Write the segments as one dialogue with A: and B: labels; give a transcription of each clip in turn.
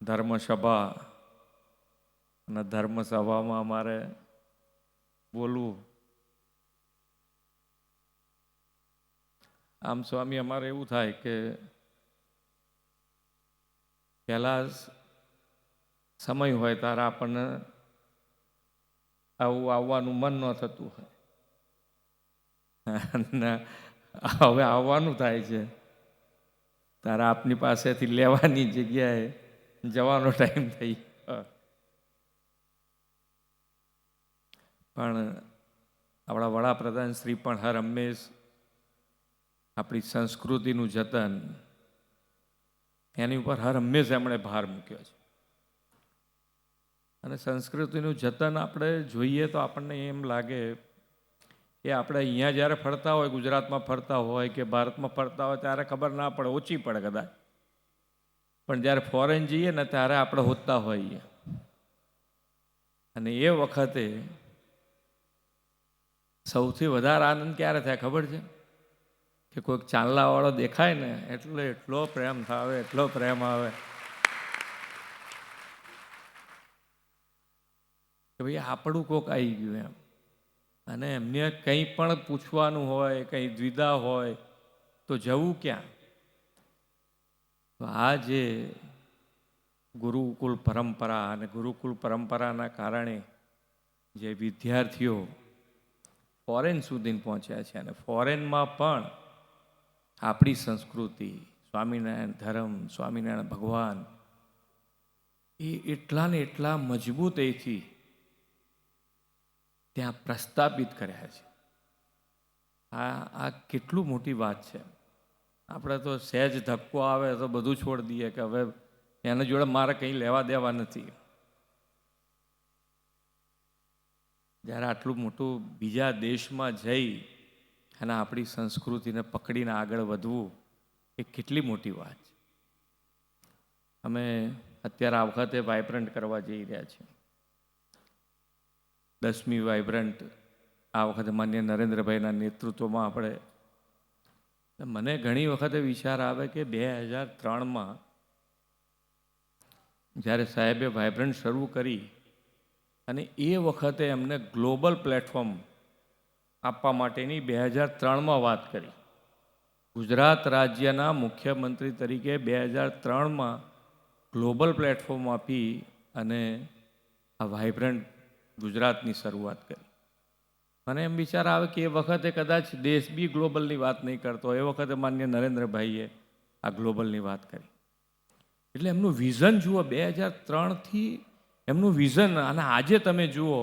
A: ધર્મસભા અને ધર્મસભામાં અમારે બોલવું. આમ સ્વામી અમારે એવું થાય કે પહેલા સમય હોય ત્યારે આપણને આવું આવવાનું મન ન થતું હોય અને હવે આવવાનું થાય છે ત્યારે આપની પાસેથી લેવાની જગ્યાએ જવાનો ટાઈમ થઈ. પણ આપણા વડાપ્રધાન શ્રી પણ હર હંમેશ આપણી સંસ્કૃતિનું જતન એની ઉપર હર હંમેશ એમણે ભાર મૂક્યો છે. અને સંસ્કૃતિનું જતન આપણે જોઈએ તો આપણને એમ લાગે કે આપણે અહીંયા જ્યારે ફરતા હોય, ગુજરાતમાં ફરતા હોય કે ભારતમાં ફરતા હોય ત્યારે ખબર ના પડે, ઓછી પડે કદાચ. પણ જ્યારે ફોરેન જઈએ ને ત્યારે આપણે હોતા હોઈએ. અને એ વખતે સૌથી વધારે આનંદ ક્યારે થાય ખબર છે? કે કોઈક ચાંદલાવાળો દેખાય ને એટલે એટલો પ્રેમ આવે, એટલો પ્રેમ આવે કે ભાઈ આપણું કોક આવી ગયું એમ. અને એમને કંઈ પણ પૂછવાનું હોય, કંઈ દ્વિધા હોય તો જવું ક્યાં? તો આ જે ગુરુકુળ પરંપરા અને ગુરુકુળ પરંપરાના કારણે જે વિદ્યાર્થીઓ ફોરેન સુધી પહોંચ્યા છે અને ફોરેનમાં પણ આપણી સંસ્કૃતિ, સ્વામિનારાયણ ધર્મ, સ્વામિનારાયણ ભગવાન એ એટલા ને એટલા મજબૂતાઈથી ત્યાં પ્રસ્થાપિત કર્યા છે. આ કેટલું મોટી વાત છે. આપણે તો સહેજ ધક્કો આવે તો બધું છોડી દઈએ કે હવે એના જોડે મારે કંઈ લેવા દેવા નથી. જ્યારે આટલું મોટું બીજા દેશમાં જઈ અને આપણી સંસ્કૃતિને પકડીને આગળ વધવું એ કેટલી મોટી વાત છે. અમે અત્યારે આ વખતે વાઇબ્રન્ટ કરવા જઈ રહ્યા છીએ. 10મી વાઇબ્રન્ટ આ વખતે માન્ય નરેન્દ્રભાઈના નેતૃત્વમાં આપણે. મને ઘણી વખતે વિચાર આવે કે 2003માં જ્યારે સાહેબે વાઇબ્રન્ટ શરૂ કરી અને એ વખતે એમને ગ્લોબલ પ્લેટફોર્મ આપવા માટેની 2003માં વાત કરી. ગુજરાત રાજ્યના મુખ્યમંત્રી તરીકે 2003માં ગ્લોબલ પ્લેટફોર્મ આપી અને આ વાઇબ્રન્ટ ગુજરાતની શરૂઆત કરી. મને એમ વિચાર આવે કે એ વખતે કદાચ દેશ બી ગ્લોબલની વાત નહીં કરતો, એ વખતે માન્ય નરેન્દ્રભાઈએ આ ગ્લોબલની વાત કરી. એટલે એમનું વિઝન જુઓ 2003થી એમનું વિઝન. અને આજે તમે જુઓ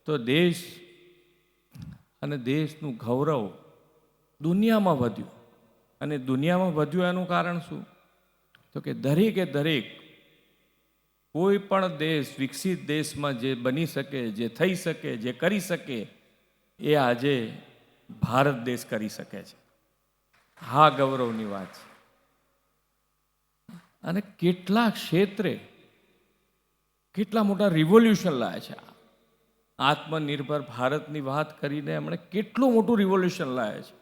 A: તો દેશ અને દેશનું ગૌરવ દુનિયામાં વધ્યું. અને દુનિયામાં વધ્યું એનું કારણ શું? તો કે દરેકે દરેક કોઈ પણ દેશ વિકસિત દેશમાં જે બની શકે, જે થઈ શકે, જે કરી શકે એ આજે ભારત દેશ કરી શકે છે. હા, ગૌરવની વાત છે. અને કેટલા ક્ષેત્રે કેટલા મોટા રિવોલ્યુશન લાયા છે. આત્મનિર્ભર ભારતની વાત કરીને એમણે કેટલું મોટું રિવોલ્યુશન લાયા છે.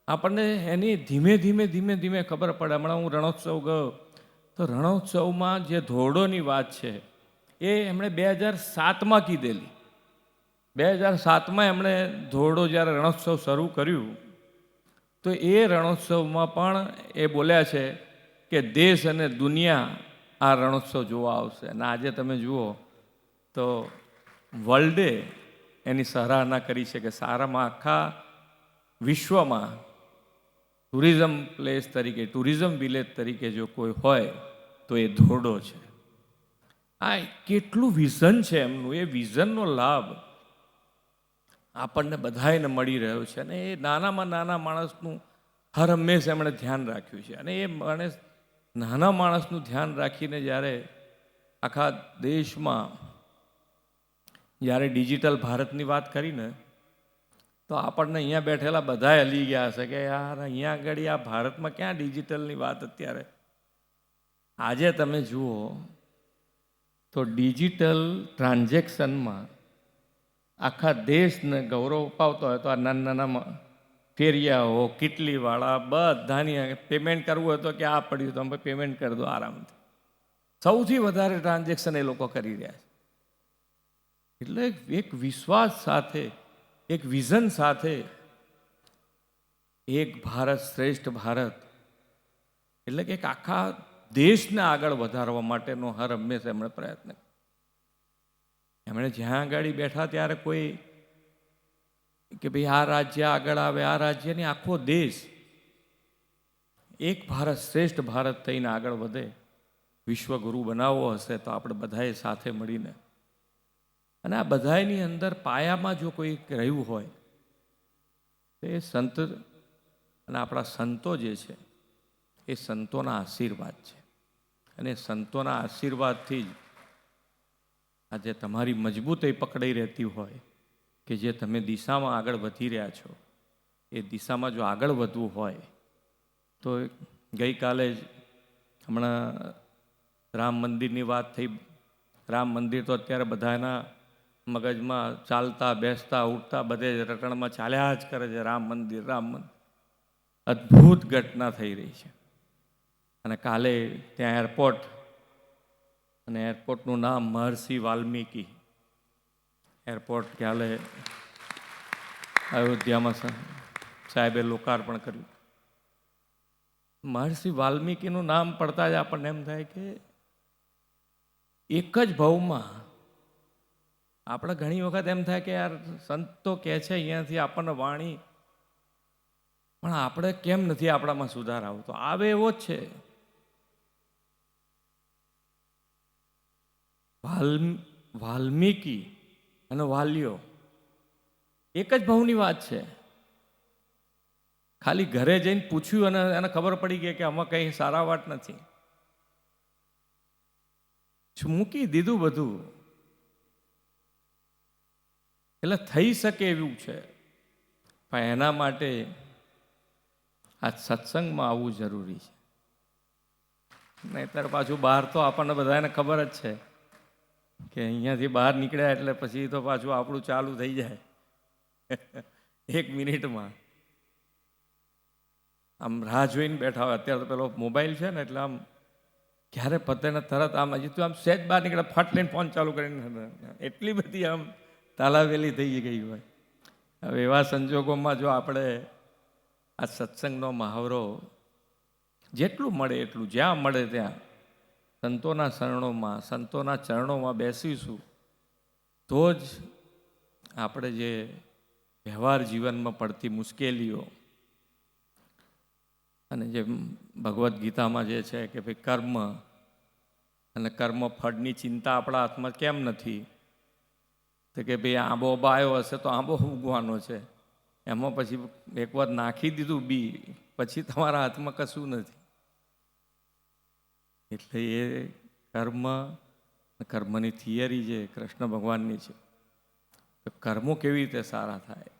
A: આપણને એની ધીમે ધીમે ધીમે ધીમે ખબર પડે. હમણાં હું રણોત્સવ ગયો તો રણોત્સવમાં જે ધોરડોની વાત છે એ એમણે 2007માં કીધેલી. 2007માં એમણે ધોરડો જ્યારે રણોત્સવ શરૂ કર્યું તો એ રણોત્સવમાં પણ એ બોલ્યા છે કે દેશ અને દુનિયા આ રણોત્સવ જોવા આવશે. અને આજે તમે જુઓ તો વર્લ્ડે એની સરાહના કરી છે કે સારામાં આખા વિશ્વમાં ટુરિઝમ પ્લેસ તરીકે, ટુરિઝમ વિલેજ તરીકે જો કોઈ હોય તો એ ધોરડો છે. આ કેટલું વિઝન છે એમનું. એ વિઝનનો લાભ આપણને બધાને મળી રહ્યો છે. અને એ નાનામાં નાના માણસનું હર હંમેશ એમણે ધ્યાન રાખ્યું છે. અને એ માણસ નાના માણસનું ધ્યાન રાખીને જ્યારે આખા દેશમાં જ્યારે ડિજિટલ ભારતની વાત કરીને તો આપણને અહીંયા બેઠેલા બધા હલી ગયા હશે કે યાર અહીંયા આગળ આ ભારતમાં ક્યાં ડિજિટલની વાત અત્યારે. આજે તમે જુઓ તો ડિજિટલ ટ્રાન્ઝેક્શનમાં આખા દેશને ગૌરવ અપાવતો હોય તો આ નાના નાના ફેરિયાઓ, કિટલીવાળા બધાની પેમેન્ટ કરવું હોય તો કે આ પડ્યું તમે પેમેન્ટ કરી દો આરામથી. સૌથી વધારે ટ્રાન્ઝેક્શન એ લોકો કરી રહ્યા છે. એટલે એક વિશ્વાસ સાથે, એક વિઝન સાથે, એક ભારત શ્રેષ્ઠ ભારત, એટલે કે એક આખા દેશને આગળ વધારવા માટેનો હર હંમેશા એમણે પ્રયત્ન કર્યો. એમણે જ્યાં આગળ બેઠા ત્યારે કોઈ કે ભાઈ આ રાજ્ય આગળ આવે, આ રાજ્યની આખો દેશ એક ભારત શ્રેષ્ઠ ભારત થઈને આગળ વધે, વિશ્વગુરુ બનાવવો હશે તો આપણે બધાએ સાથે મળીને, અને આ બધાની અંદર પાયામાં જો કોઈ રહ્યું હોય તો એ સંત અને આપણા સંતો જે છે એ સંતોના આશીર્વાદ છે. અને સંતોના આશીર્વાદથી જ આજે તમારી મજબૂતાઈ પકડાઈ રહેતી હોય કે જે તમે દિશામાં આગળ વધી રહ્યા છો, એ દિશામાં જો આગળ વધવું હોય તો ગઈકાલે જ હમણાં રામ મંદિરની વાત થઈ. રામ મંદિર તો અત્યારે બધાના મગજમાં ચાલતા બેસતા ઉઠતા બધે રટણમાં ચાલ્યા જ કરે છે. રામ મંદિર, રામ મંદિર. અદ્ભુત ઘટના થઈ રહી છે. અને કાલે ત્યાં એરપોર્ટ, અને એરપોર્ટનું નામ મહર્ષિ વાલ્મીકી એરપોર્ટ કાલે અયોધ્યામાં સાહેબે લોકાર્પણ કર્યું. મહર્ષિ વાલ્મીકીનું નામ પડતા જ આપણને એમ થાય કે એક જ ભાવમાં આપણે ઘણી વખત એમ થાય કે યાર સંતો કહે છે અહીંયાથી આપણને વાણી, પણ આપણે કેમ નથી આપણામાં સુધાર આવતો? આવે એવો જ છે. વાલ્મીકી અને વાલ્યો એક જ ભાવની વાત છે. ખાલી ઘરે જઈને પૂછ્યું અને એને ખબર પડી ગઈ કે આમાં કંઈ સારા વાત નથી, મૂકી દીધું બધું. એટલે થઈ શકે એવું છે, પણ એના માટે આ સત્સંગમાં આવવું જરૂરી છે. નહીંતર પાછું બહાર તો આપણને બધાને ખબર જ છે કે અહીંયાથી બહાર નીકળ્યા એટલે પછી તો પાછું આપણું ચાલુ થઈ જાય 1 મિનિટમાં. આમ રાહ જોઈને બેઠા હોય. અત્યારે તો પેલો મોબાઈલ છે ને એટલે આમ ક્યારે પતે ને તરત આમ હજી તો આમ સહેજ બહાર નીકળે ફટ લઈને ફોન ચાલુ કરીને, એટલી બધી આમ તાલાવેલી થઈ ગઈ હોય. હવે એવા સંજોગોમાં જો આપણે આ સત્સંગનો મહાવરો જેટલું મળે એટલું, જ્યાં મળે ત્યાં સંતોના શરણોમાં, સંતોના ચરણોમાં બેસીશું તો જ આપણે જે વ્યવહાર જીવનમાં પડતી મુશ્કેલીઓ, અને જે ભગવદ્ ગીતામાં જે છે કે ભાઈ કર્મ અને કર્મ ફળની ચિંતા આપણા હાથમાં કેમ નથી, તો કે ભાઈ આંબો બાયો હશે તો આંબો ઉગવાનો છે, એમાં પછી એકવાર નાખી દીધું બી પછી તમારા હાથમાં કશું નથી. એટલે એ કર્મની થિયરી જે કૃષ્ણ ભગવાનની છે, તો કર્મો કેવી રીતે સારા થાય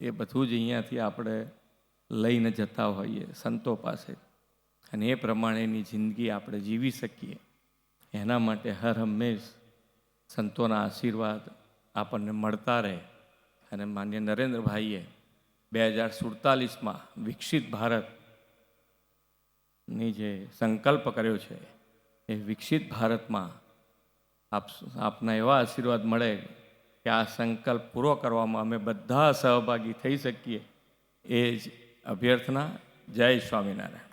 A: એ બધું જ અહીંયાથી આપણે લઈને જતા હોઈએ સંતો પાસે, અને એ પ્રમાણેની જિંદગી આપણે જીવી શકીએ. એના માટે હર હંમેશ સંતોના આશીર્વાદ આપણને મળતા રહે. અને માન્ય નરેન્દ્રભાઈએ 2047માં વિકસિત ભારતની જે સંકલ્પ કર્યો છે, એ વિકસિત ભારતમાં આપના એવા આશીર્વાદ મળે કે આ સંકલ્પ પૂરો કરવામાં અમે બધા સહભાગી થઈ શકીએ, એ જ અભ્યર્થના. જય સ્વામિનારાયણ.